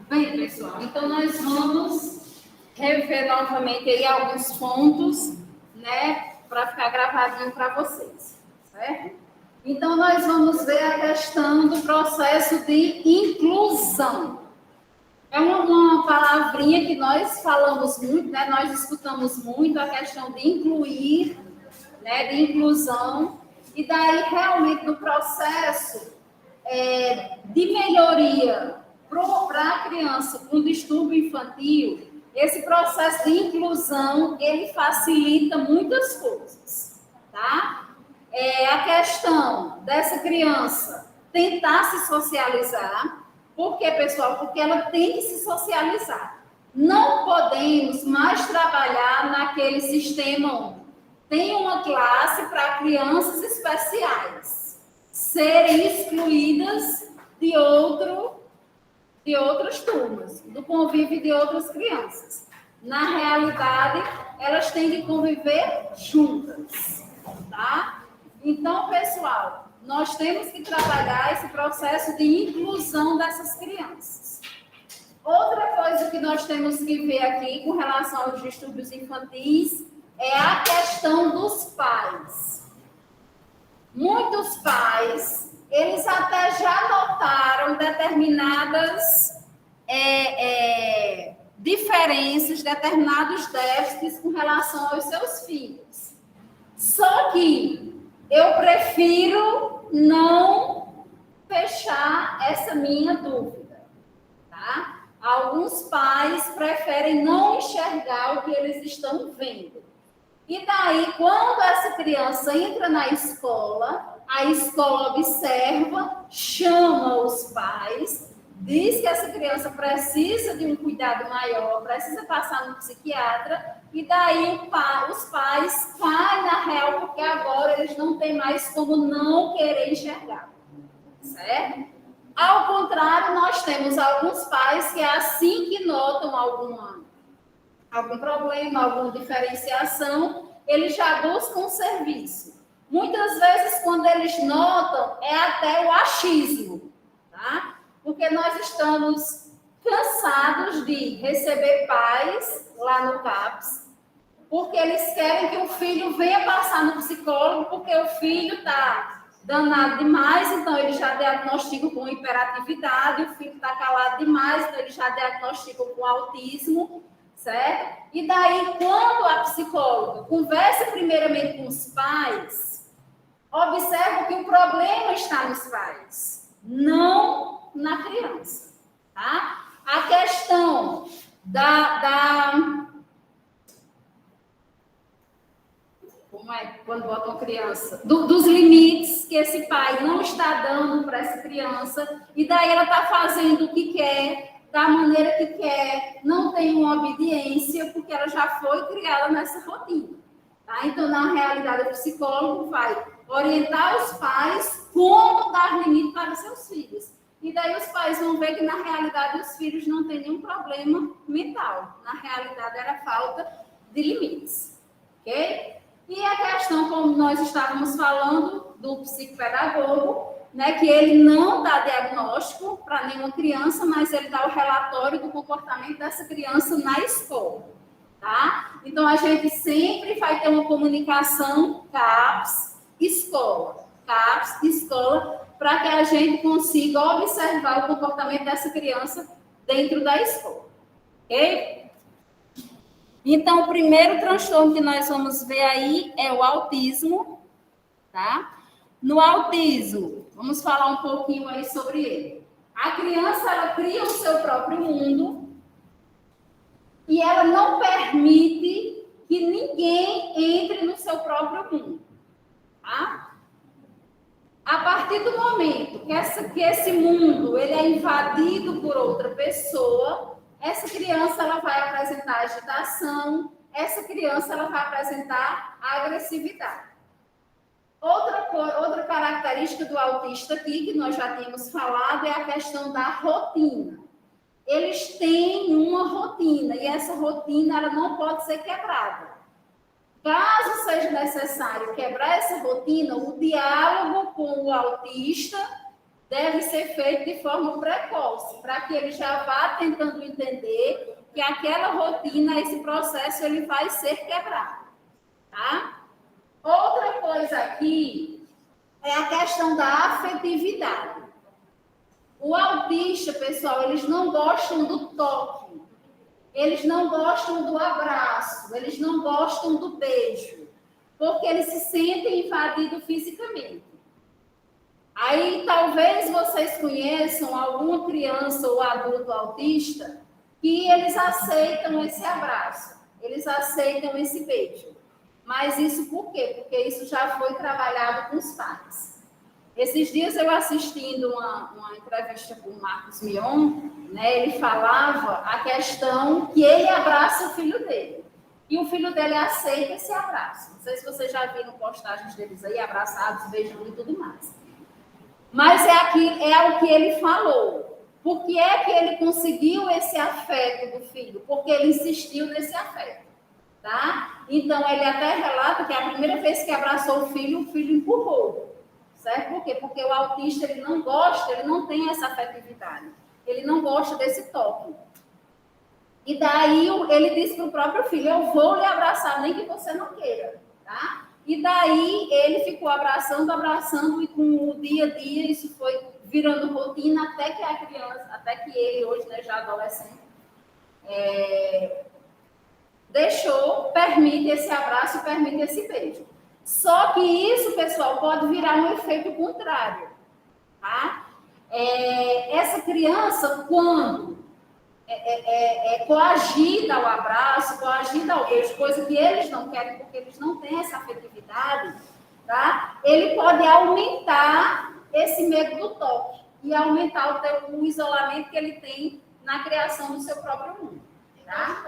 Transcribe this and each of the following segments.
Bem, pessoal, então nós vamos rever novamente aí alguns pontos, né, para ficar gravadinho para vocês, certo? Então, nós vamos ver a questão do processo de inclusão. É uma palavrinha que nós falamos muito, né, nós escutamos muito a questão de incluir, né, de inclusão, e daí realmente no processo de melhoria para a criança com distúrbio infantil, esse processo de inclusão, ele facilita muitas coisas, tá? A questão dessa criança tentar se socializar. Por quê, pessoal? Porque ela tem que se socializar. Não podemos mais trabalhar naquele sistema onde tem uma classe para crianças especiais serem excluídas de outras turmas, do convívio de outras crianças. Na realidade, elas têm que conviver juntas, tá? Então, pessoal, nós temos que trabalhar esse processo de inclusão dessas crianças. Outra coisa que nós temos que ver aqui com relação aos distúrbios infantis é a questão dos pais. Muitos pais, eles até já notaram determinadas diferenças, determinados déficits com relação aos seus filhos. Só que eu prefiro não fechar essa minha dúvida, tá? Alguns pais preferem não enxergar o que eles estão vendo. E daí, quando essa criança entra na escola, a escola observa, chama os pais, diz que essa criança precisa de um cuidado maior, precisa passar no psiquiatra, e daí os pais caem na real, porque agora eles não têm mais como não querer enxergar, certo? Ao contrário, nós temos alguns pais que assim que notam algum problema, alguma diferenciação, eles já buscam um serviço. Muitas vezes, quando eles notam, é até o achismo, tá? Porque nós estamos cansados de receber pais lá no CAPS, porque eles querem que o filho venha passar no psicólogo, porque o filho está danado demais, então ele já diagnostica com hiperatividade, o filho está calado demais, então ele já diagnostica com autismo, certo? E daí, quando a psicóloga conversa primeiramente com os pais, observa que o problema está nos pais, não na criança, tá? A questão como é quando bota uma criança, dos limites que esse pai não está dando para essa criança, e daí ela está fazendo o que quer, da maneira que quer, não tem uma obediência, porque ela já foi criada nessa rotina. Tá? Então, na realidade, o psicólogo vai orientar os pais como dar limite para os seus filhos. E daí os pais vão ver que, na realidade, os filhos não têm nenhum problema mental. Na realidade, era falta de limites. Ok? E a questão, como nós estávamos falando, do psicopedagogo, né, que ele não dá diagnóstico para nenhuma criança, mas ele dá o relatório do comportamento dessa criança na escola, tá? Então, a gente sempre vai ter uma comunicação CAPS-escola, para que a gente consiga observar o comportamento dessa criança dentro da escola, ok? Então, o primeiro transtorno que nós vamos ver aí é o autismo, tá? No autismo, vamos falar um pouquinho aí sobre ele. A criança, ela cria o seu próprio mundo e ela não permite que ninguém entre no seu próprio mundo, tá? A partir do momento que esse mundo ele é invadido por outra pessoa, essa criança ela vai apresentar agitação, essa criança ela vai apresentar agressividade. Outra característica do autista aqui, que nós já tínhamos falado, é a questão da rotina. Eles têm uma rotina, e essa rotina ela não pode ser quebrada. Caso seja necessário quebrar essa rotina, o diálogo com o autista deve ser feito de forma precoce, para que ele já vá tentando entender que aquela rotina, esse processo, ele vai ser quebrado, tá? Outra coisa aqui é a questão da afetividade. O autista, pessoal, eles não gostam do toque, eles não gostam do abraço, eles não gostam do beijo, porque eles se sentem invadidos fisicamente. Aí, talvez vocês conheçam alguma criança ou adulto autista que eles aceitam esse abraço, eles aceitam esse beijo. Mas isso por quê? Porque isso já foi trabalhado com os pais. Esses dias eu assistindo uma entrevista com o Marcos Mion, né, ele falava a questão que ele abraça o filho dele. E o filho dele aceita esse abraço. Não sei se vocês já viram postagens deles aí, abraçados, beijando e tudo mais. Mas é o que ele falou. Por que é que ele conseguiu esse afeto do filho? Porque ele insistiu nesse afeto, tá? Então, ele até relata que a primeira vez que abraçou o filho empurrou, certo? Por quê? Porque o autista, ele não gosta, ele não tem essa afetividade. Ele não gosta desse toque. E daí, ele disse para o próprio filho, eu vou lhe abraçar, nem que você não queira, tá? E daí ele ficou abraçando, e com o dia a dia isso foi virando rotina até que a criança, até que ele hoje, né, já adolescente, permite esse abraço, permite esse beijo. Só que isso, pessoal, pode virar um efeito contrário, tá? Essa criança, quando coagida ao abraço, coagida ao beijo, coisa que eles não querem, porque eles não têm essa afetividade, tá? Ele pode aumentar esse medo do toque e aumentar o isolamento que ele tem na criação do seu próprio mundo, tá?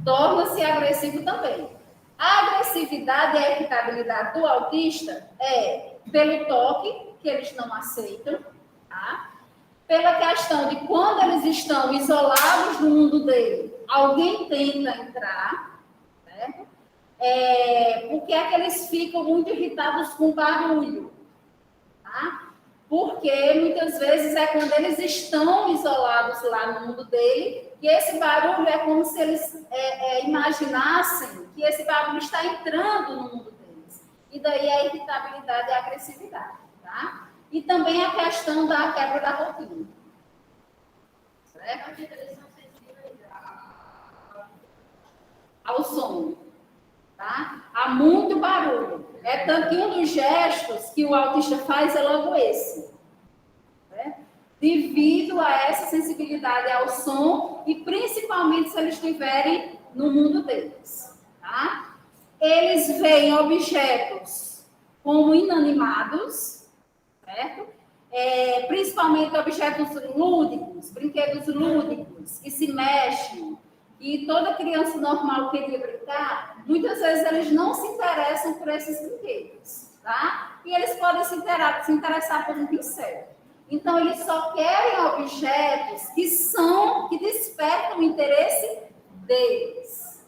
Torna-se agressivo também. A agressividade e a irritabilidade do autista é pelo toque, que eles não aceitam, tá? Pela questão de quando eles estão isolados no mundo dele, alguém tenta entrar, certo? Porque é que eles ficam muito irritados com barulho, tá? Porque muitas vezes é quando eles estão isolados lá no mundo dele, que esse barulho é como se eles imaginassem que esse barulho está entrando no mundo deles. E daí a irritabilidade e a agressividade, tá? E também a questão da quebra da rotina. Certo? Ao som. Tá? Há muito barulho. É tanto que um dos gestos que o autista faz é logo esse. Certo? Devido a essa sensibilidade ao som e principalmente se eles estiverem no mundo deles. Tá? Eles veem objetos como inanimados, certo? Principalmente objetos lúdicos, brinquedos lúdicos, que se mexem, e toda criança normal queria brincar, muitas vezes eles não se interessam por esses brinquedos, tá? E eles podem se interessar por um pincel. Então, eles só querem objetos que despertam o interesse deles,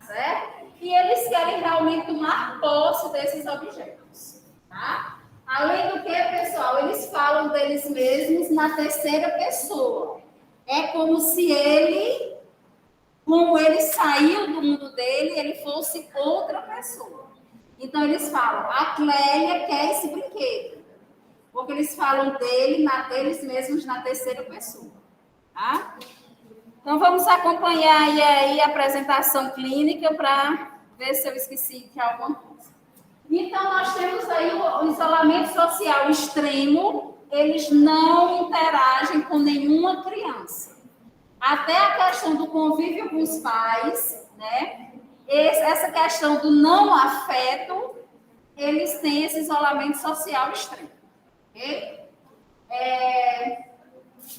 certo? E eles querem realmente tomar posse desses objetos, tá? Além do que, pessoal, eles falam deles mesmos na terceira pessoa. É como se como ele saiu do mundo dele, ele fosse outra pessoa. Então, eles falam, a Clélia quer esse brinquedo. Porque eles falam deles mesmos na terceira pessoa. Tá? Então, vamos acompanhar aí a apresentação clínica para ver se eu esqueci de alguma coisa. Então, nós temos aí o isolamento social extremo, eles não interagem com nenhuma criança. Até a questão do convívio com os pais, né? Essa questão do não afeto, eles têm esse isolamento social extremo. Okay?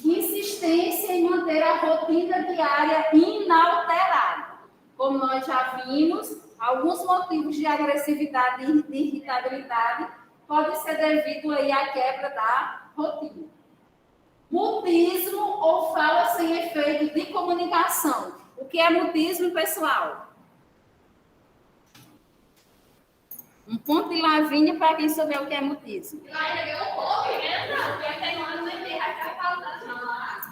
Insistência em manter a rotina diária inalterada. Como nós já vimos, alguns motivos de agressividade e de irritabilidade podem ser devido aí à quebra da rotina. Mutismo ou fala sem efeito de comunicação. O que é mutismo, pessoal? Um ponto de Lavínia para quem souber o que é mutismo. Ainda ganhou um pouco, né? Não, porque tem um ano nem vai ficar falando.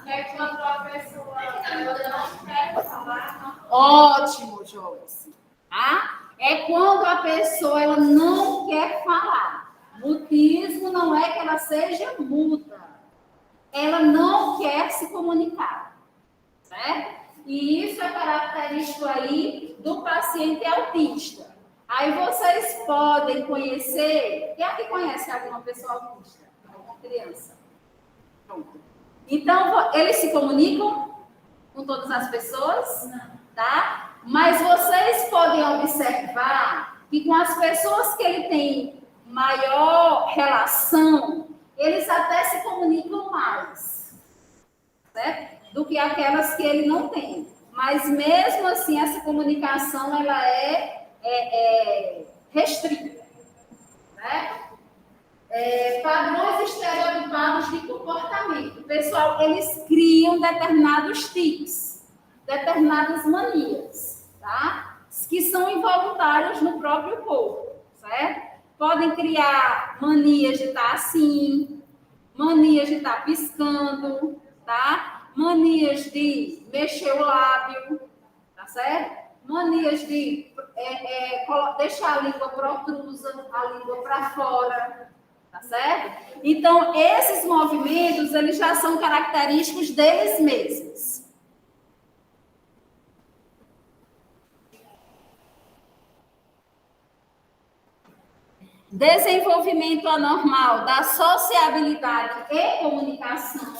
É quando a pessoa não quer falar. Ótimo, Joyce. Tá? É quando a pessoa ela não quer falar. Mutismo não é que ela seja muda. Ela não quer se comunicar. Certo? E isso é característico aí do paciente autista. Aí vocês podem conhecer... Quem aqui conhece alguma pessoa autista? Alguma criança? Pronto. Então, eles se comunicam com todas as pessoas? Não. Tá? Mas vocês podem observar que com as pessoas que ele tem maior relação, eles até se comunicam mais, certo? Do que aquelas que ele não tem. Mas mesmo assim, essa comunicação ela é restrita, certo? Padrões estereotipados de comportamento. Pessoal, eles criam determinados tics, determinadas manias, tá? Que são involuntárias no próprio corpo, certo? Podem criar manias de estar assim, manias de estar piscando, tá? Manias de mexer o lábio, tá certo? Manias de deixar a língua protrusa, a língua para fora, tá certo? Então, esses movimentos, eles já são característicos deles mesmos. Desenvolvimento anormal da sociabilidade e comunicação,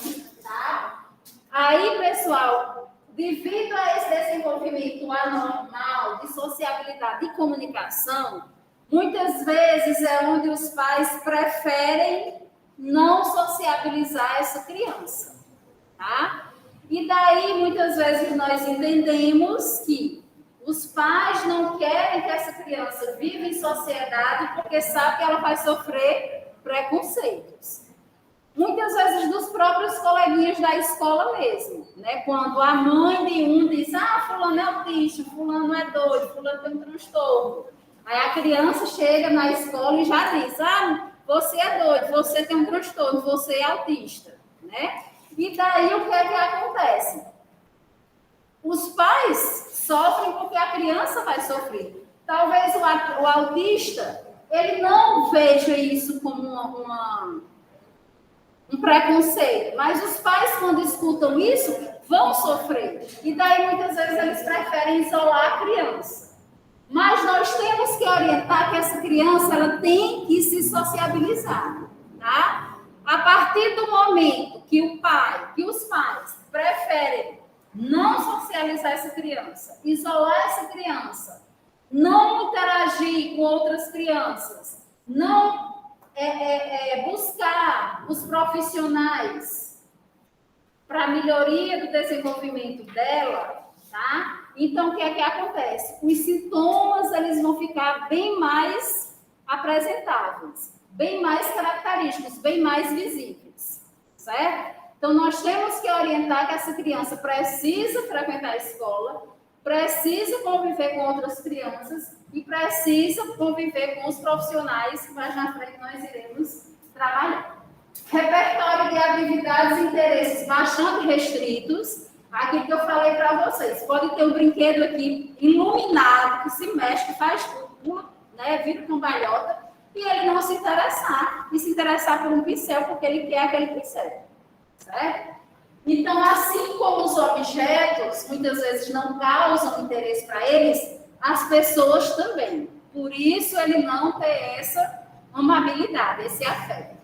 tá? Aí, pessoal, devido a esse desenvolvimento anormal de sociabilidade e comunicação, muitas vezes é onde os pais preferem não sociabilizar essa criança, tá? E daí, muitas vezes, nós entendemos que os pais não querem que essa criança viva em sociedade porque sabe que ela vai sofrer preconceitos. Muitas vezes dos próprios coleguinhas da escola mesmo, né? Quando a mãe de um diz, fulano é autista, fulano é doido, fulano tem um transtorno. Aí a criança chega na escola e já diz, você é doido, você tem um transtorno, você é autista, né? E daí o que é que acontece? Os pais sofrem porque a criança vai sofrer. Talvez o autista, ele não veja isso como um preconceito, mas os pais, quando escutam isso, vão sofrer. E daí, muitas vezes, eles preferem isolar a criança. Mas nós temos que orientar que essa criança ela tem que se sociabilizar, tá? A partir do momento que os pais preferem não socializar essa criança, isolar essa criança, não interagir com outras crianças, não buscar os profissionais para a melhoria do desenvolvimento dela, tá? Então, o que é que acontece? Os sintomas, eles vão ficar bem mais apresentáveis, bem mais característicos, bem mais visíveis, certo? Então, nós temos que orientar que essa criança precisa frequentar a escola, precisa conviver com outras crianças e precisa conviver com os profissionais que mais na frente nós iremos trabalhar. Repertório de atividades e interesses bastante restritos. Aqui que eu falei para vocês. Pode ter um brinquedo aqui iluminado, que se mexe, que faz tudo, né? Vira cambalhota, e ele não se interessar. E se interessar por um pincel, porque ele quer aquele pincel. Certo? Então, assim como os objetos muitas vezes não causam interesse para eles, as pessoas também. Por isso, ele não tem essa amabilidade, esse afeto.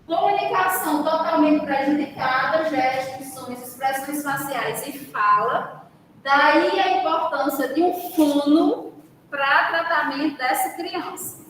Comunicação totalmente prejudicada, gestos, sons, expressões faciais e fala. Daí a importância de um fono para tratamento dessa criança.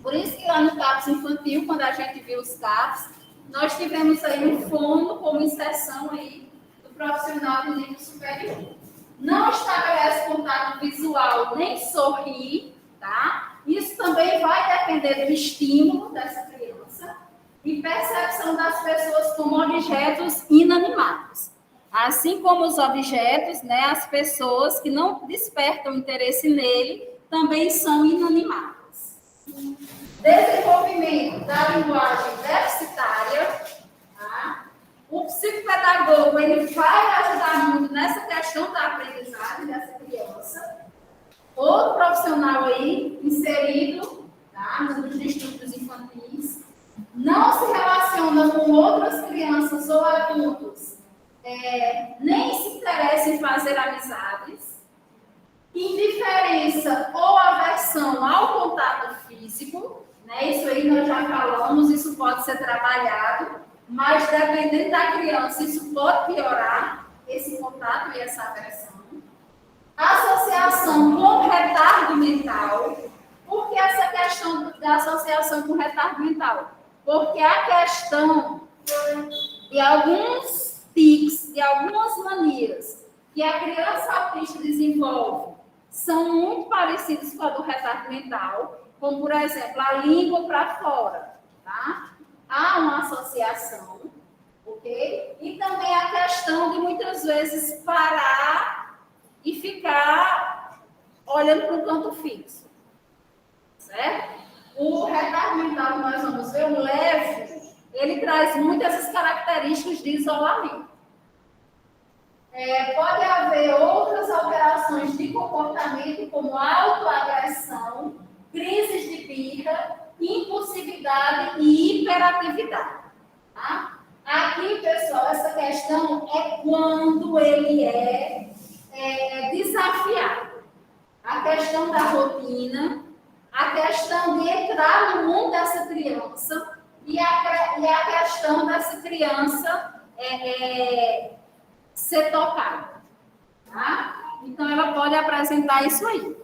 Por isso que lá no CAPS infantil, quando a gente viu os CAPS, nós tivemos aí um fono como inserção aí do profissional de nível superior. Não estabelece contato visual nem sorrir, tá? Isso também vai depender do estímulo dessa criança e percepção das pessoas como objetos inanimados. Assim como os objetos, né, as pessoas que não despertam interesse nele também são inanimadas. Desenvolvimento da linguagem deficitária, tá? O psicopedagogo, ele vai ajudar muito nessa questão da aprendizagem dessa criança. Outro profissional aí, inserido, tá? Nos distúrbios infantis, não se relaciona com outras crianças ou adultos, nem se interessa em fazer amizades, indiferença ou aversão ao contato físico, né? Isso aí nós já falamos, isso pode ser trabalhado, mas dependendo da criança, isso pode piorar, esse contato e essa aversão. Associação com retardo mental. Por que essa questão da associação com retardo mental? Porque a questão de alguns tics, de algumas manias que a criança autista desenvolve são muito parecidos com a do retardo mental, como, por exemplo, a língua para fora, tá? Há uma associação, ok? E também a questão de, muitas vezes, parar e ficar olhando para um canto fixo, certo? O retardo mental que nós vamos ver, o leve, ele traz muitas essas características de isolamento. Pode haver outras alterações de comportamento, como autoagressão, crises de birra, impulsividade e hiperatividade. Tá? Aqui, pessoal, essa questão é quando ele é desafiado. A questão da rotina, a questão de entrar no mundo dessa criança e a questão dessa criança ser tocada. Tá? Então, ela pode apresentar isso aí.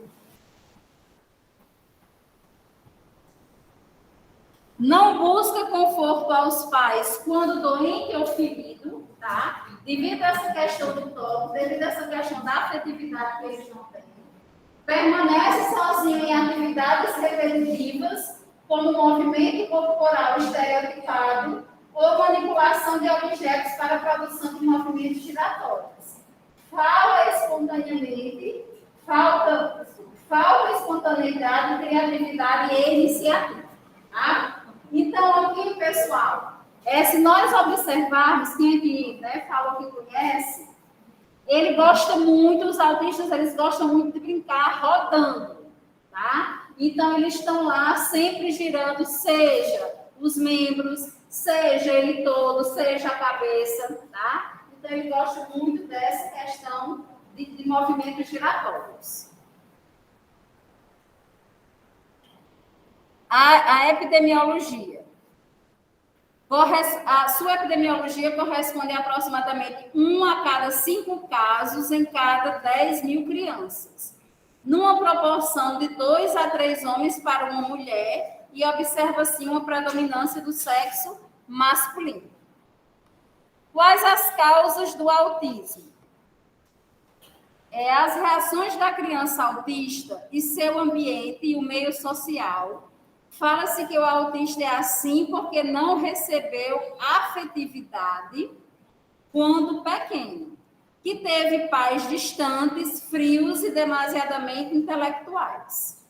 Não busca conforto aos pais quando doente ou ferido, tá? Devido a essa questão do toque, devido a essa questão da afetividade que eles não têm. Permanece sozinho em atividades repetitivas, como movimento corporal estereotipado ou manipulação de objetos para a produção de movimentos giratórios. Fala espontaneamente, falta espontaneidade, criatividade e iniciativa. Tá? Então, aqui, pessoal, se nós observarmos, quem aqui fala que conhece, ele gosta muito, os autistas, eles gostam muito de brincar rodando, tá? Então, eles estão lá sempre girando, seja os membros, seja ele todo, seja a cabeça, tá? Então, ele gosta muito dessa questão de movimentos giratórios. A epidemiologia. A sua epidemiologia corresponde a aproximadamente 1 a cada 5 casos em cada 10 mil crianças, numa proporção de 2 a 3 homens para uma mulher, e observa-se uma predominância do sexo masculino. Quais as causas do autismo? As reações da criança autista e seu ambiente e o meio social. Fala-se que o autista é assim porque não recebeu afetividade quando pequeno, que teve pais distantes, frios e demasiadamente intelectuais.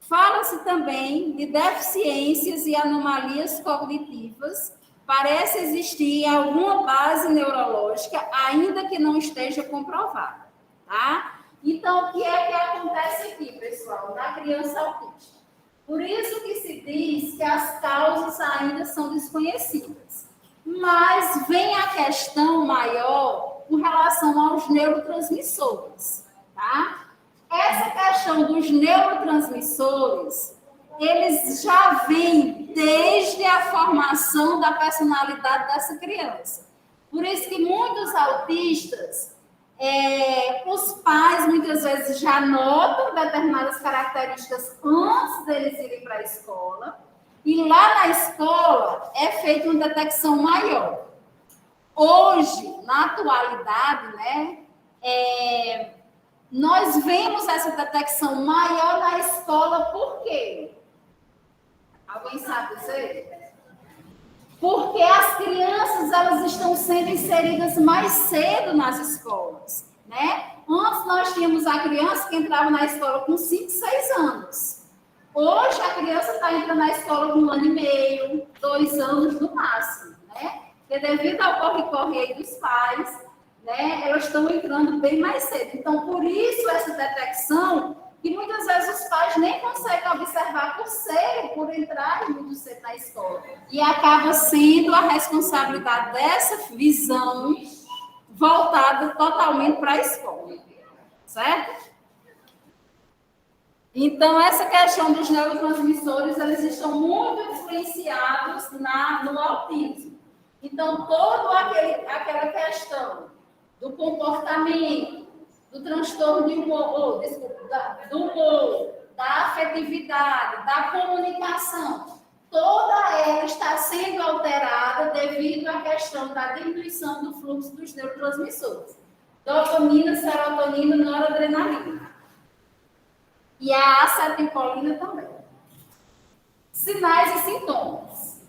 Fala-se também de deficiências e anomalias cognitivas. Parece existir alguma base neurológica, ainda que não esteja comprovada, tá? Então, o que é que acontece aqui, pessoal, na criança autista? Por isso que se diz que as causas ainda são desconhecidas. Mas vem a questão maior com relação aos neurotransmissores, tá? Essa questão dos neurotransmissores, eles já vêm desde a formação da personalidade dessa criança. Por isso que muitos autistas, os pais muitas vezes já notam determinadas características antes deles irem para a escola, e lá na escola é feita uma detecção maior. Hoje, na atualidade, nós vemos essa detecção maior na escola, por quê? Alguém sabe dizer? Porque as crianças, elas estão sendo inseridas mais cedo nas escolas, né? Antes nós tínhamos a criança que entrava na escola com 5, 6 anos. Hoje a criança está entrando na escola com 1 ano e meio, 2 anos no máximo, né? Porque devido ao corre-corre aí dos pais, né, elas estão entrando bem mais cedo. Então, por isso essa detecção, que muitas vezes os pais nem conseguem observar por entrar muito cedo na escola. E acaba sendo a responsabilidade dessa visão voltada totalmente para a escola, certo? Então, essa questão dos neurotransmissores, eles estão muito influenciados no autismo. Então, toda aquela questão do comportamento, do transtorno de humor, do humor, da afetividade, da comunicação, toda ela está sendo alterada devido à questão da diminuição do fluxo dos neurotransmissores. Dopamina, serotonina, noradrenalina. E a acetilcolina também. Sinais e sintomas.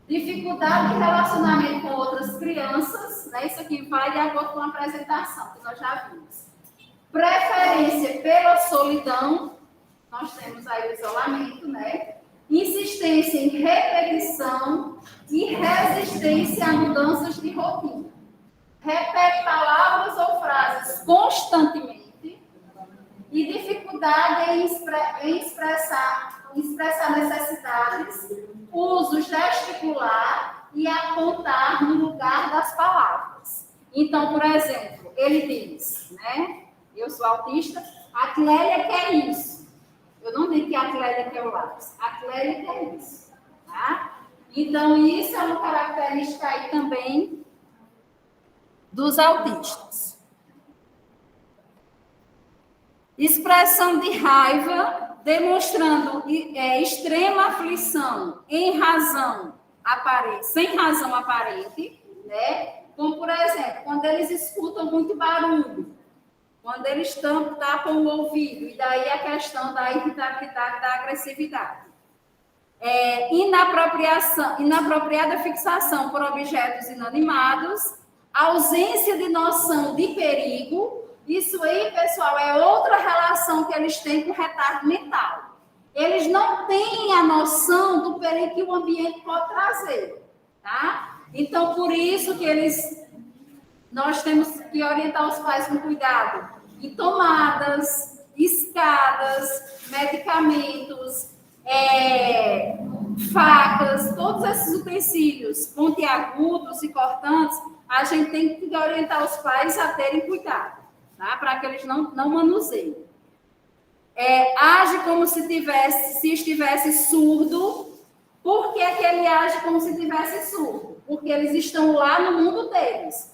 Dificuldade de relacionamento com outras crianças, né? Isso aqui vai de acordo com a apresentação, que nós já vimos. Preferência pela solidão, nós temos aí o isolamento, né? Insistência em repetição e resistência a mudanças de rotina. Repete palavras ou frases constantemente e dificuldade em expressar necessidades, uso gesticular e apontar no lugar das palavras. Então, por exemplo, ele diz, né? Eu sou autista, a Clélia quer isso. Eu não digo que a Clélia quer o lápis, a Clélia quer isso. Tá? Então, isso é uma característica aí também dos autistas. Expressão de raiva, demonstrando extrema aflição sem razão aparente, né? Como, por exemplo, quando eles escutam muito barulho, quando eles tapam o ouvido, e daí a questão da irritabilidade, da agressividade. Inapropriada fixação por objetos inanimados, ausência de noção de perigo. Isso aí, pessoal, é outra relação que eles têm com o retardo mental. Eles não têm a noção do perigo que o ambiente pode trazer, tá? Então, por isso que nós temos que orientar os pais com cuidado em tomadas, escadas, medicamentos, facas, todos esses utensílios pontiagudos e cortantes, a gente tem que orientar os pais a terem cuidado, tá? Para que eles não manuseiem. Age como se estivesse surdo. Por que ele age como se estivesse surdo? Porque eles estão lá no mundo deles.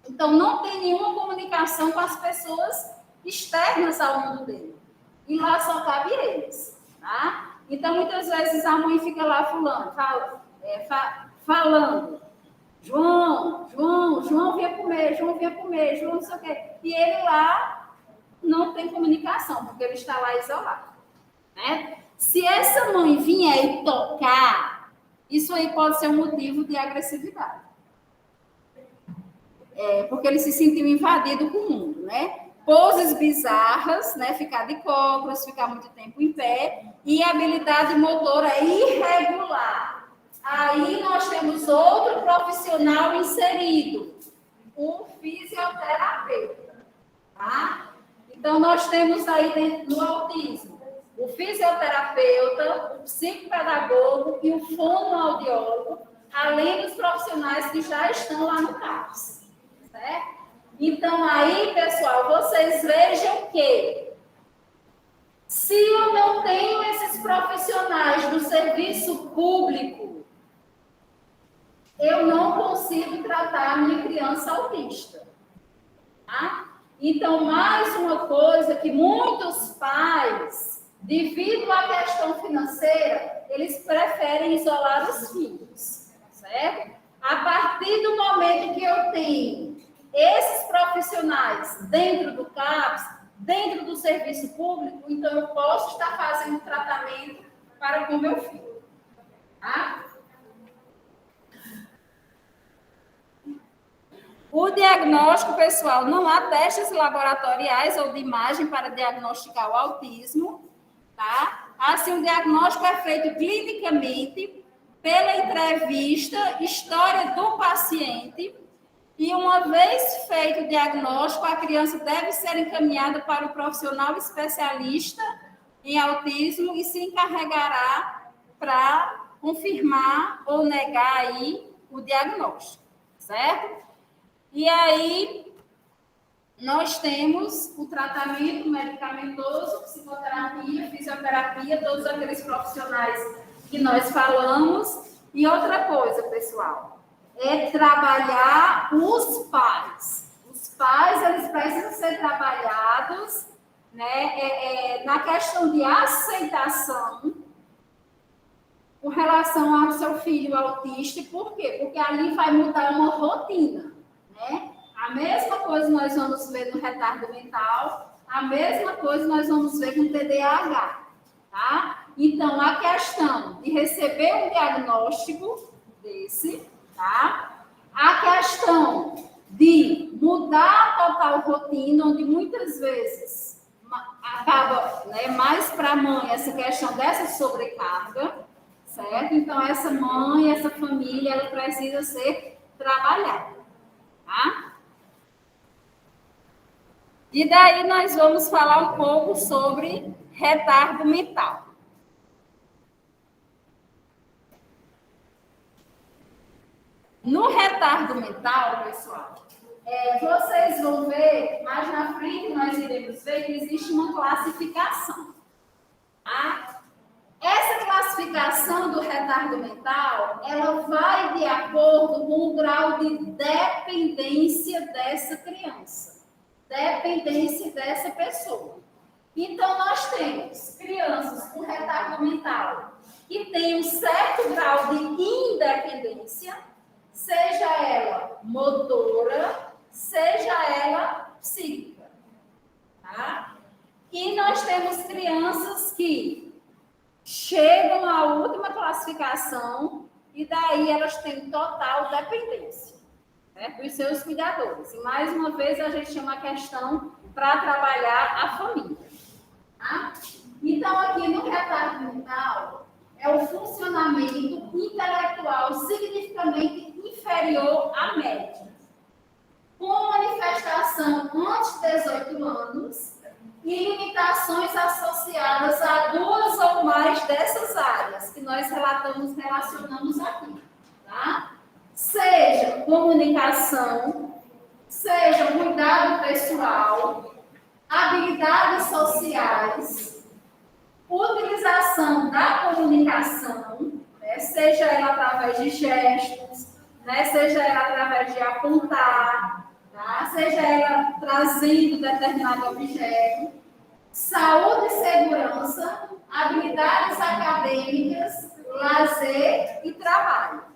Então, não tem nenhuma comunicação com as pessoas externas ao mundo dele. E lá só cabe eles, tá? Então, muitas vezes a mãe fica lá falando. João vinha comer, João não sei o quê. E ele lá não tem comunicação, porque ele está lá isolado, né? Se essa mãe vier e tocar, isso aí pode ser um motivo de agressividade. Porque ele se sentiu invadido com o mundo, né? Poses bizarras, né? Ficar de cócoras, ficar muito tempo em pé, e habilidade motora irregular. Aí nós temos outro profissional inserido, o fisioterapeuta, tá? Então, nós temos aí dentro do autismo o fisioterapeuta, o psicopedagogo e o fonoaudiólogo, além dos profissionais que já estão lá no CAPS, certo? Então, aí, pessoal, vocês vejam que se eu não tenho esses profissionais do serviço público, eu não consigo tratar a minha criança autista, tá? Então, mais uma coisa que muitos pais, devido à questão financeira, eles preferem isolar os filhos, certo? A partir do momento que eu tenho esses profissionais dentro do CAPS, dentro do serviço público, então eu posso estar fazendo tratamento para com meu filho, tá? O diagnóstico, pessoal, não há testes laboratoriais ou de imagem para diagnosticar o autismo, tá? Assim, o diagnóstico é feito clinicamente pela entrevista, história do paciente, e uma vez feito o diagnóstico, a criança deve ser encaminhada para o profissional especialista em autismo e se encarregará para confirmar ou negar aí o diagnóstico, certo? E aí, nós temos o tratamento medicamentoso, psicoterapia, fisioterapia, todos aqueles profissionais que nós falamos. E outra coisa, pessoal, é trabalhar os pais. Os pais, eles precisam ser trabalhados, né, na questão de aceitação com relação ao seu filho autista. Por quê? Porque ali vai mudar uma rotina, né? A mesma coisa nós vamos ver no retardo mental, a mesma coisa nós vamos ver com o TDAH, tá? Então, a questão de receber um diagnóstico desse, tá? A questão de mudar a total rotina, onde muitas vezes acaba, né, mais para a mãe essa questão dessa sobrecarga, certo? Então, essa mãe, essa família, ela precisa ser trabalhada, tá? E daí nós vamos falar um pouco sobre retardo mental. No retardo mental, pessoal, vocês vão ver, mais na frente nós iremos ver que existe uma classificação. Tá? Essa classificação do retardo mental, ela vai de acordo com o grau de dependência dessa criança. Dependência dessa pessoa. Então, nós temos crianças com retardo mental que têm um certo grau de independência, seja ela motora, seja ela psíquica. Tá? E nós temos crianças que chegam à última classificação e daí elas têm total dependência, né, dos seus cuidadores. E mais uma vez a gente chama a questão para trabalhar a família. Tá? Então, aqui no retardo mental, é o funcionamento intelectual significativamente inferior à média, com manifestação antes de 18 anos e limitações associadas a duas ou mais dessas áreas que nós relacionamos aqui. Tá? Seja comunicação, seja cuidado pessoal, habilidades sociais, utilização da comunicação, né, seja ela através de gestos, né, seja ela através de apontar, tá, seja ela trazendo determinado objeto, saúde e segurança, habilidades acadêmicas, lazer e trabalho.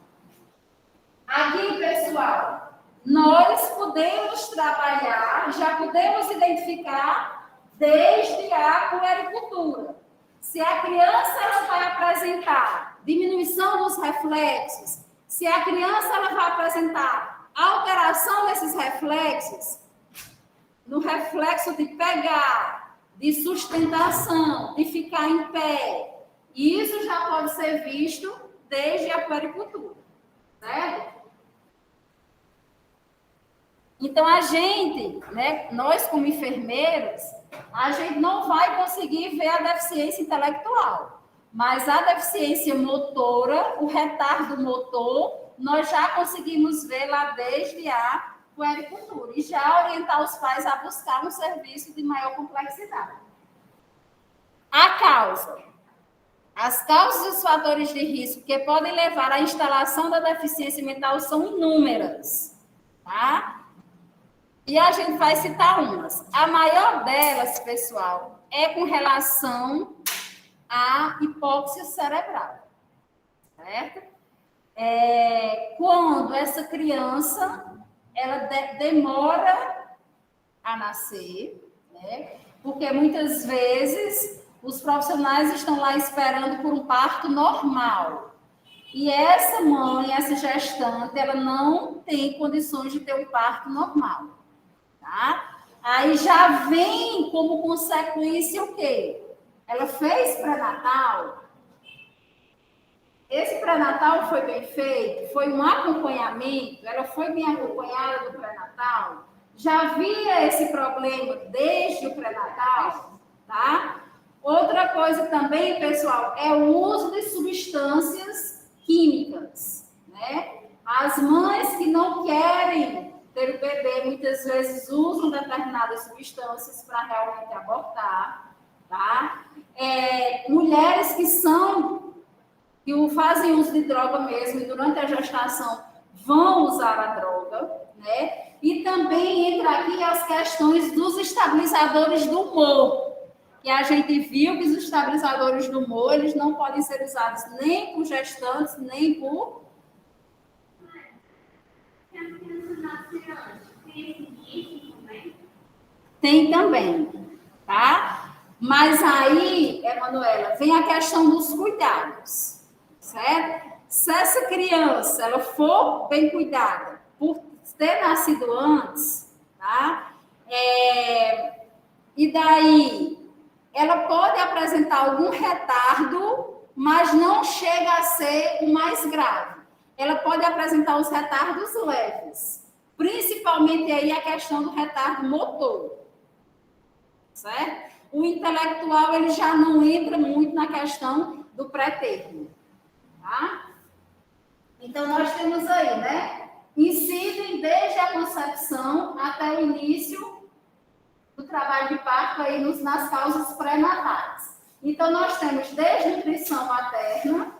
Aqui, pessoal, nós podemos trabalhar, já podemos identificar desde a puericultura. Se a criança ela vai apresentar diminuição dos reflexos, se a criança ela vai apresentar alteração desses reflexos, no reflexo de pegar, de sustentação, de ficar em pé, isso já pode ser visto desde a puericultura, certo? Então, a gente, né, nós como enfermeiros, a gente não vai conseguir ver a deficiência intelectual, mas a deficiência motora, o retardo motor, nós já conseguimos ver lá desde a puericultura e já orientar os pais a buscar um serviço de maior complexidade. A causa. As causas e os fatores de risco que podem levar à instalação da deficiência mental são inúmeras, tá? E a gente vai citar umas. A maior delas, pessoal, é com relação à hipóxia cerebral, certo? Quando essa criança, ela demora a nascer, né? Porque muitas vezes os profissionais estão lá esperando por um parto normal. E essa mãe, essa gestante, ela não tem condições de ter um parto normal. Tá? Aí já vem como consequência o quê? Ela fez pré-natal? Esse pré-natal foi bem feito? Foi um acompanhamento? Ela foi bem acompanhada do pré-natal? Já havia esse problema desde o pré-natal? Tá? Outra coisa também, pessoal, é o uso de substâncias químicas, né? As mães que não querem ter o bebê, muitas vezes usam determinadas substâncias para realmente abortar, tá? Mulheres que fazem uso de droga mesmo e durante a gestação vão usar a droga, né? E também entra aqui as questões dos estabilizadores do humor, que a gente viu que os estabilizadores do humor, eles não podem ser usados nem por gestantes, nem por... Tem também, tá? Mas aí, Emanuela, vem a questão dos cuidados, certo? Se essa criança, ela for bem cuidada por ter nascido antes, tá? E daí, ela pode apresentar algum retardo, mas não chega a ser o mais grave. Ela pode apresentar os retardos leves, principalmente aí a questão do retardo motor, certo? O intelectual, ele já não entra muito na questão do pré-termo, tá? Então, nós temos aí, né? Incidem desde a concepção até o início do trabalho de parto aí nas causas pré-natais. Então, nós temos desnutrição materna,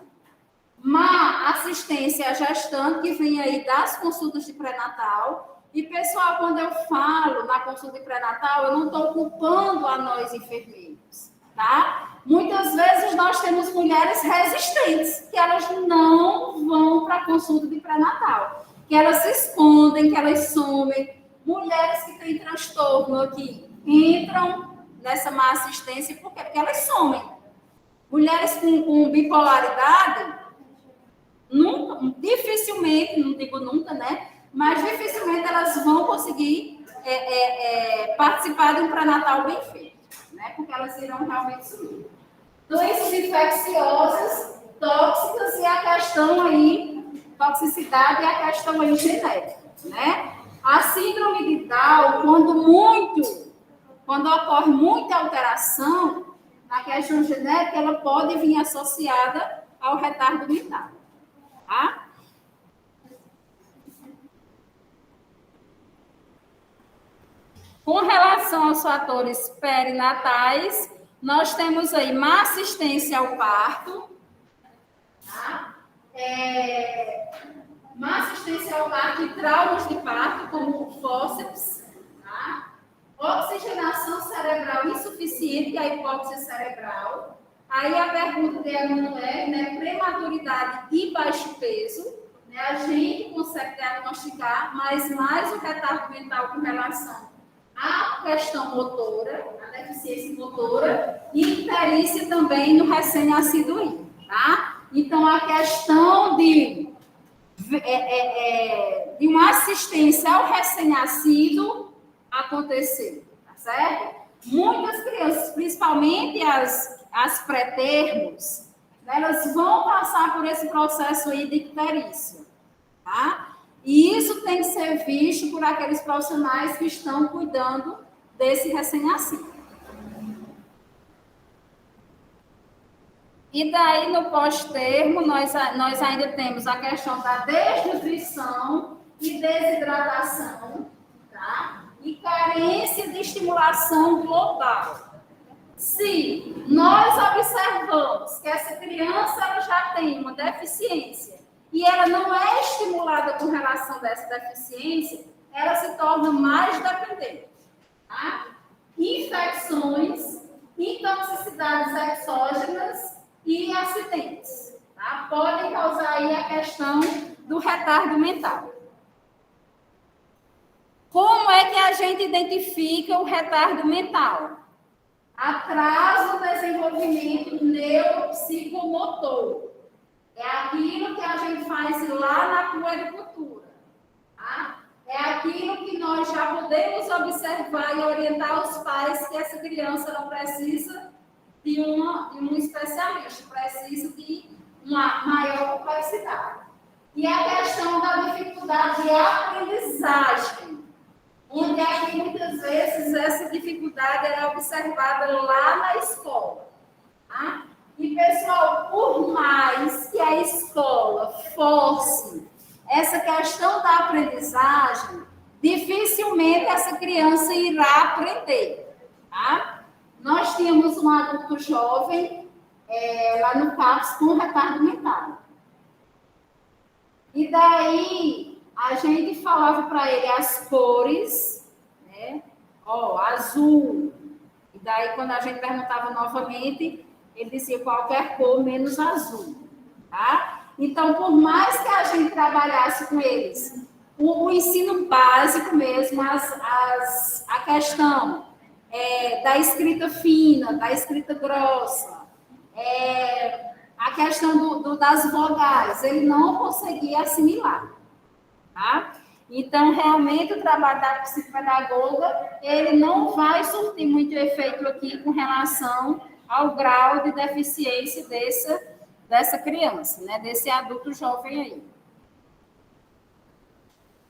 má assistência à gestante, que vem aí das consultas de pré-natal. E, pessoal, quando eu falo na consulta de pré-natal, eu não estou culpando a nós enfermeiros, tá? Muitas vezes nós temos mulheres resistentes, que elas não vão para a consulta de pré-natal, que elas se escondem, que elas somem. Mulheres que têm transtorno aqui entram nessa má assistência, por quê? Porque elas somem. Mulheres com bipolaridade, dificilmente, não digo nunca, né? Mas dificilmente elas vão conseguir participar de um pré-natal bem feito, né? Porque elas irão realmente sumir. Doenças infecciosas, tóxicas e a questão aí, toxicidade e a questão aí genética, né? A síndrome de Down, quando ocorre muita alteração na questão genética, ela pode vir associada ao retardo mental, tá? Com relação aos fatores perinatais, nós temos aí má assistência ao parto, tá? Má assistência ao parto e traumas de parto, como o fórceps, tá? Oxigenação cerebral insuficiente e a hipóxia cerebral. Aí a pergunta de Emanuele, né? Prematuridade e baixo peso. Né? A gente consegue diagnosticar, mas mais o retardo mental com relação à questão motora, a deficiência motora, e icterícia também no recém-nascido, tá? Então, a questão de uma assistência ao recém-nascido aconteceu, tá certo? Muitas crianças, principalmente as pré-termos, né, elas vão passar por esse processo aí de icterícia, tá? E isso tem que ser visto por aqueles profissionais que estão cuidando desse recém-nascido. E daí, no pós-termo, nós ainda temos a questão da desnutrição e desidratação, tá? E carência de estimulação global. Se nós observamos que essa criança ela já tem uma deficiência e ela não é estimulada com relação a essa deficiência, ela se torna mais dependente, tá? Infecções, intoxicidades exógenas e acidentes, tá? Podem causar aí a questão do retardo mental. Como é que a gente identifica o retardo mental? Atraso no desenvolvimento neuropsicomotor. É aquilo que a gente faz lá na puericultura, tá? É aquilo que nós já podemos observar e orientar os pais que essa criança não precisa de um especialista, precisa de uma maior complexidade. E a questão da dificuldade de aprendizagem, onde aqui muitas vezes essa dificuldade era observada lá na escola. Tá? E, pessoal, por mais que a escola force essa questão da aprendizagem, dificilmente essa criança irá aprender. Tá? Nós tínhamos um adulto jovem lá no CAPS com retardo mental. E daí a gente falava para ele as cores, né? Ó, azul. E daí quando a gente perguntava novamente, ele dizia qualquer cor menos azul, tá? Então, por mais que a gente trabalhasse com eles, o ensino básico mesmo, a questão da escrita fina, da escrita grossa, a questão das vogais, ele não conseguia assimilar, tá? Então, realmente, o trabalho da psicopedagoga, ele não vai surtir muito efeito aqui com relação ao grau de deficiência dessa criança, né? Desse adulto jovem aí.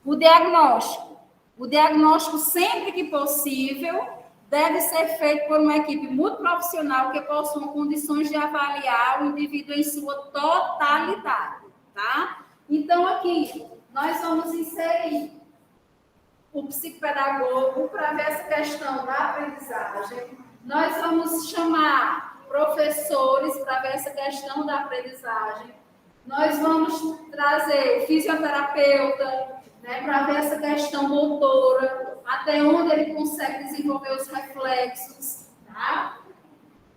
O diagnóstico, sempre que possível, deve ser feito por uma equipe multiprofissional que possua condições de avaliar o indivíduo em sua totalidade, tá? Então, aqui, nós vamos inserir o psicopedagogo para ver essa questão da aprendizagem. Nós vamos chamar professores para ver essa questão da aprendizagem. Nós vamos trazer o fisioterapeuta, né, para ver essa questão motora, até onde ele consegue desenvolver os reflexos, tá?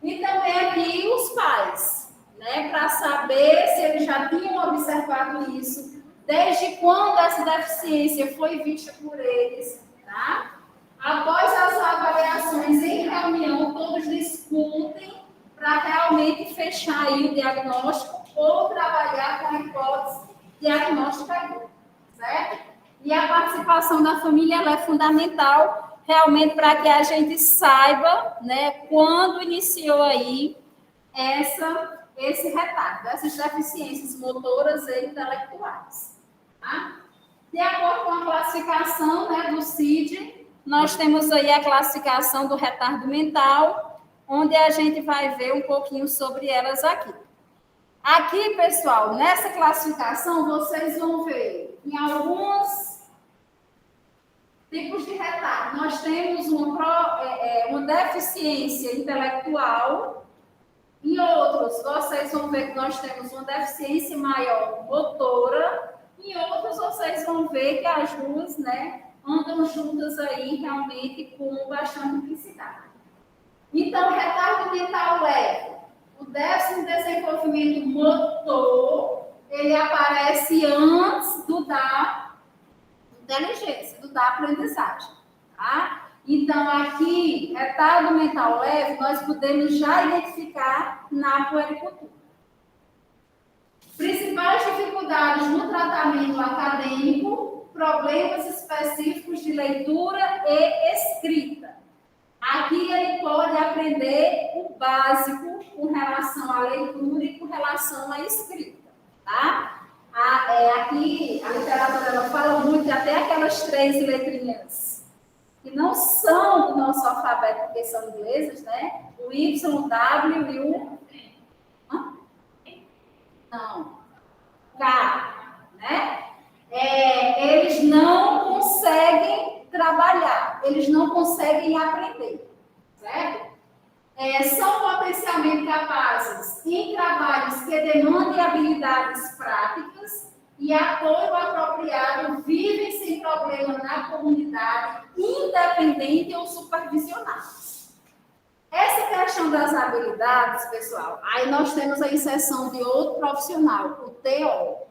E também aqui os pais, né, para saber se eles já tinham observado isso, desde quando essa deficiência foi vista por eles, tá? Após as avaliações em reunião, todos discutem para realmente fechar aí o diagnóstico ou trabalhar com a hipótese diagnóstica, certo? E a participação da família ela é fundamental, realmente, para que a gente saiba, né, quando iniciou aí esse retardo, essas deficiências motoras e intelectuais. Tá? De acordo com a classificação, né, do CID, nós temos aí a classificação do retardo mental, onde a gente vai ver um pouquinho sobre elas aqui. Aqui, pessoal, nessa classificação, vocês vão ver em alguns tipos de retardo. Nós temos uma deficiência intelectual, em outros, vocês vão ver que nós temos uma deficiência maior motora, em outros, vocês vão ver que as duas, né, andam juntas aí realmente com bastante simplicidade. Então, retardo mental leve, o déficit de desenvolvimento motor, ele aparece antes do da inteligência, do da aprendizagem, tá? Então, aqui, retardo mental leve, nós podemos já identificar na puericultura. Principais dificuldades no tratamento acadêmico, problemas específicos de leitura e escrita. Aqui ele pode aprender o básico com relação à leitura e com relação à escrita, tá? Aqui a literatura ela fala muito até aquelas 3 letrinhas que não são do nosso alfabeto, porque são inglesas, né? O Y, o W e o... Não. K, né? Eles não conseguem trabalhar, eles não conseguem aprender, certo? São potencialmente capazes em trabalhos que demandem habilidades práticas e apoio apropriado, vivem sem problema na comunidade, independente ou supervisionados. Essa questão das habilidades, pessoal, aí nós temos a inserção de outro profissional, o TO.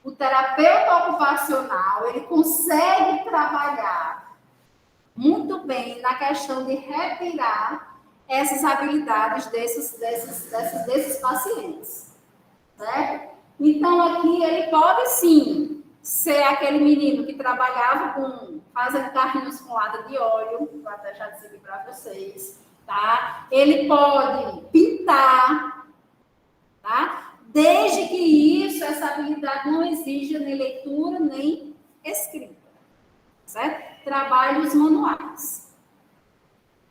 O terapeuta ocupacional, ele consegue trabalhar muito bem na questão de retirar essas habilidades desses pacientes, certo? Então, aqui ele pode, sim, ser aquele menino que trabalhava fazendo carrinhos com lata de óleo, vou até já dizer aqui para vocês. tá? Ele pode pintar, tá? Desde que essa habilidade não exija nem leitura, nem escrita, certo? Trabalhos manuais.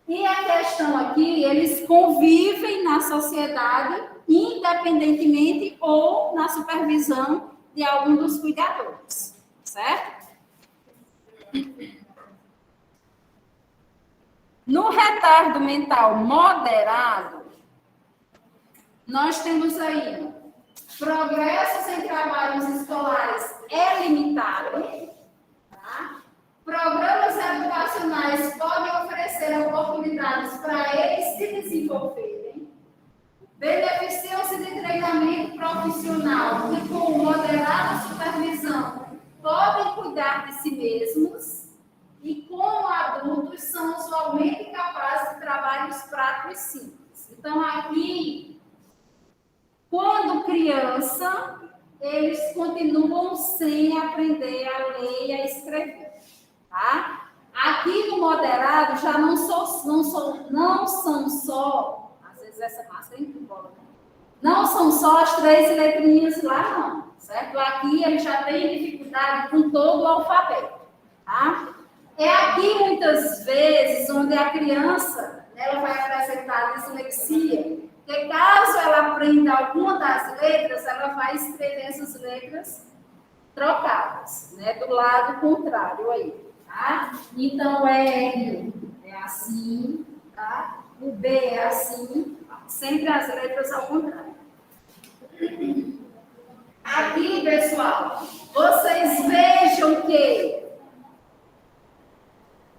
E a questão aqui, eles convivem na sociedade, independentemente ou na supervisão de algum dos cuidadores, certo? No retardo mental moderado, nós temos aí progressos em trabalhos escolares é limitado, tá? Programas educacionais podem oferecer oportunidades para eles se desenvolverem, beneficiam-se de treinamento profissional e com moderada supervisão podem cuidar de si mesmos e como adultos são usualmente capazes de trabalhos práticos e simples. Então aqui, quando criança, eles continuam sem aprender a ler e a escrever, tá? Aqui no moderado já não são só, às vezes essa máscara embola, não são só as 3 letrinhas lá, não, certo? Aqui ele já tem dificuldade com todo o alfabeto, tá? É aqui muitas vezes onde a criança, ela vai apresentar dislexia, porque caso ela aprenda alguma das letras, ela vai escrever essas letras trocadas, né? Do lado contrário aí, tá? Então, o R é assim, tá? O B é assim, sempre as letras ao contrário. Aqui, pessoal, vocês vejam que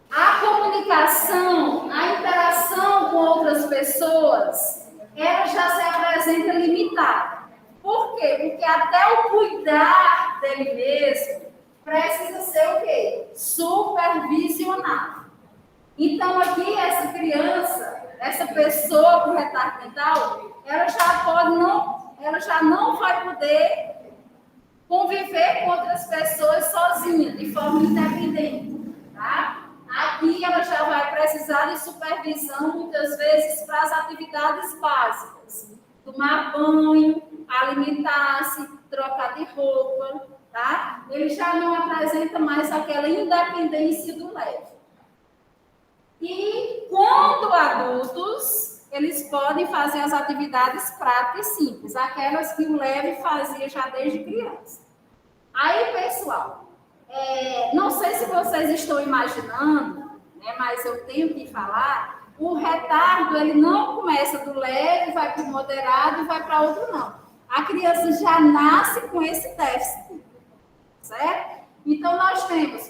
a comunicação, a interação com outras pessoas, ela já se apresenta limitada. Por quê? Porque até o cuidar dele mesmo precisa ser o quê? Supervisionado. Então, aqui, essa criança, essa pessoa com retardo mental, ela já não vai poder conviver com outras pessoas sozinha, de forma independente, tá? Aqui ela já vai precisar de supervisão, muitas vezes, para as atividades básicas. Tomar banho, alimentar-se, trocar de roupa, tá? Ele já não apresenta mais aquela independência do leve. E, quando adultos, eles podem fazer as atividades práticas e simples, aquelas que o leve fazia já desde criança. Aí, pessoal, não sei se vocês estão imaginando, né, mas eu tenho que falar, o retardo, ele não começa do leve, vai para o moderado e vai para outro, não. A criança já nasce com esse déficit, certo? Então, nós temos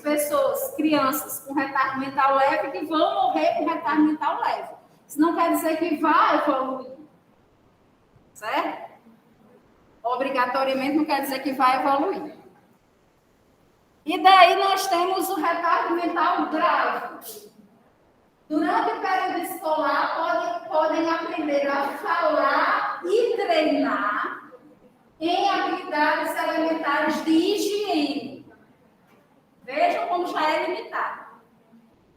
crianças com retardo mental leve que vão morrer com retardo mental leve. Isso não quer dizer que vai evoluir, certo? Obrigatoriamente não quer dizer que vai evoluir. E daí nós temos o retardo mental grave. Durante o período escolar, podem aprender a falar e treinar em habilidades elementares de higiene. Vejam como já é limitado.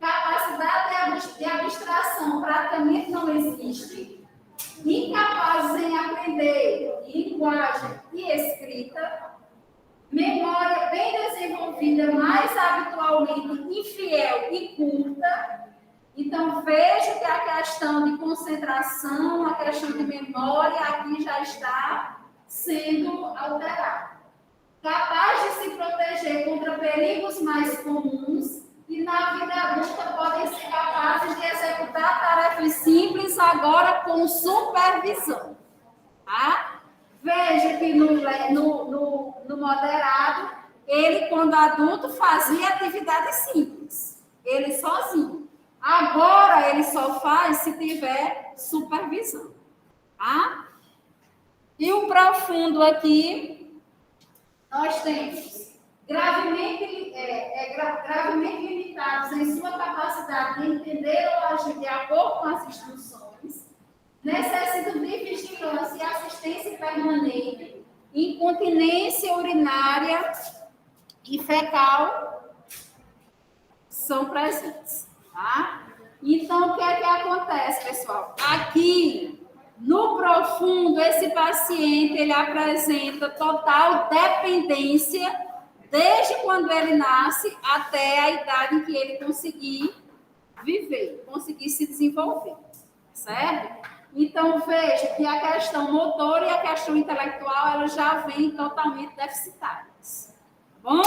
Capacidade de abstração praticamente não existe. Incapazes em aprender linguagem e escrita. Memória bem desenvolvida, mas habitualmente infiel e curta. Então, vejo que a questão de concentração, a questão de memória, aqui já está sendo alterada. Capaz de se proteger contra perigos mais comuns e, na vida adulta, podem ser capazes de executar tarefas simples, agora com supervisão. Tá? Veja que no moderado, ele, quando adulto, fazia atividades simples. Ele sozinho. Agora, ele só faz se tiver supervisão. Tá? E o profundo aqui, nós temos gravemente limitados em sua capacidade de entender ou agir de acordo com as instruções, necessitam de vigilância e assistência permanente, incontinência urinária e fecal são presentes. Tá? Então, o que é que acontece, pessoal? Aqui, no profundo, esse paciente, ele apresenta total dependência desde quando ele nasce até a idade em que ele conseguir viver, conseguir se desenvolver, certo? Então, veja que a questão motora e a questão intelectual, elas já vêm totalmente deficitárias, tá bom?